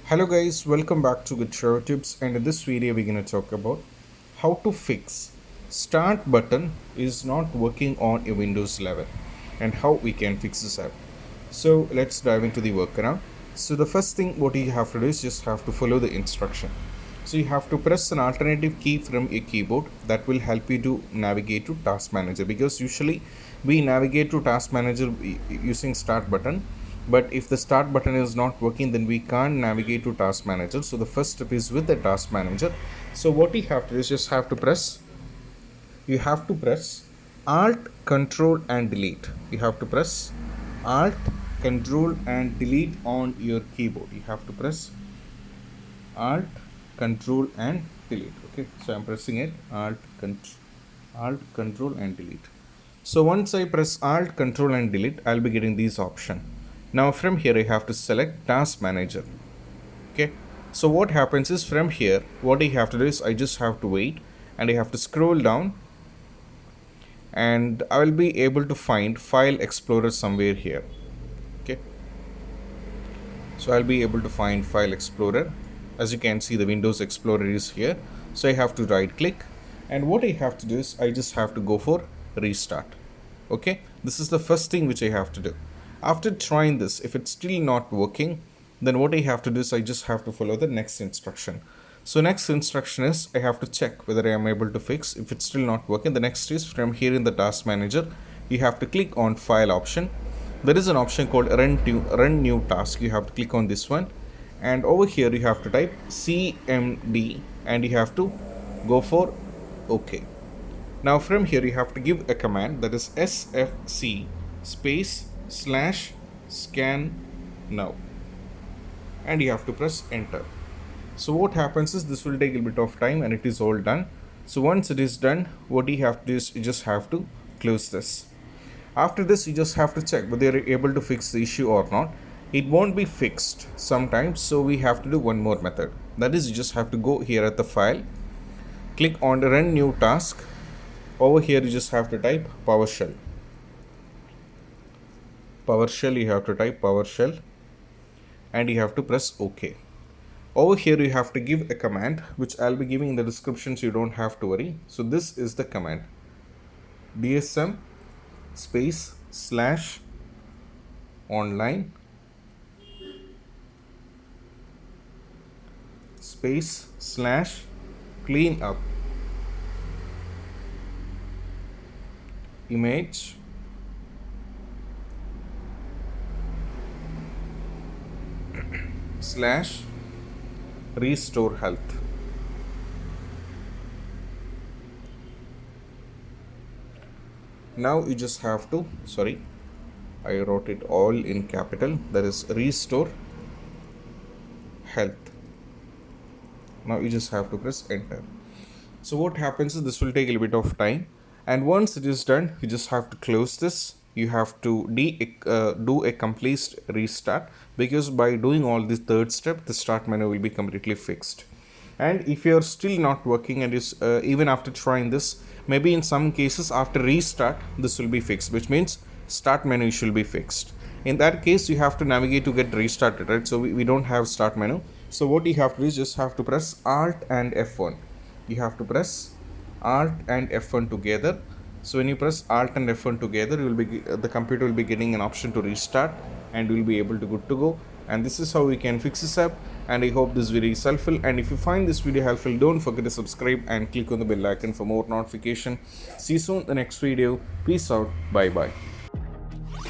Hello guys, welcome back to Good Show Tips, and in this video we're going to talk about how to fix start button is not working on a Windows 11 and how we can fix this app. So let's dive into the workaround. So the first thing what you have to do is just have to follow the instruction. So you have to press an alternative key from your keyboard that will help you to navigate to Task Manager, because usually we navigate to Task Manager using start button, but if the start button is not working then we can't navigate to Task Manager. So the first step is with the Task Manager. So what you have to do is just have to press Alt, Control and Delete. You have to press Alt, Control and Delete on your keyboard. You have to press Alt, Control and Delete. Okay, so I'm pressing it, Alt, Control and Delete. So once I press Alt, Control and Delete, I'll be getting these options. Now from here I have to select Task Manager. Okay, so what happens is from here what I have to do is I just have to wait and I have to scroll down, and I will be able to find File Explorer somewhere here. Okay, so I'll be able to find File Explorer. As you can see, the Windows Explorer is here. So I have to right click, and what I have to do is I just have to go for restart. Okay, this is the first thing which I have to do. After trying this, if it's still not working, then what I have to do is I just have to follow the next instruction. So next instruction is I have to check whether I am able to fix. If it's still not working, the next is from here in the Task Manager, you have to click on File option. There is an option called Run New Task. You have to click on this one, and over here you have to type CMD and you have to go for OK. Now from here you have to give a command, that is sfc /scannow, and you have to press enter. So what happens is this will take a bit of time and it is all done. So once it is done, what you have to do is you just have to close this. After this you just have to check whether you're able to fix the issue or not. It won't be fixed sometimes, so we have to do one more method. That is, you just have to go here at the file, click on Run New Task. Over here you just have to type PowerShell. You have to type PowerShell and you have to press OK. Over here you have to give a command which I'll be giving in the description, so you don't have to worry. So this is the command, DISM /online /cleanup image /RestoreHealth. Now you just have to, I wrote it all in capital, that is RestoreHealth. Now you just have to press enter. So what happens is this will take a little bit of time, and once it is done you just have to close this. You have to do a complete restart, because by doing all this third step the start menu will be completely fixed. And if you are still not working and is even after trying this, maybe in some cases after restart this will be fixed, which means start menu should be fixed. In that case you have to navigate to get restarted, right? So we don't have start menu. So what you have to do is just have to press Alt and F1. You have to press Alt and F1 together. So when you press Alt and F1 together, you will be the computer will be getting an option to restart, and you will be able to good to go. And this is how we can fix this app, and I hope this video is helpful. And if you find this video helpful, don't forget to subscribe and click on the bell icon for more notification. See you soon in the next video. Peace out. Bye bye.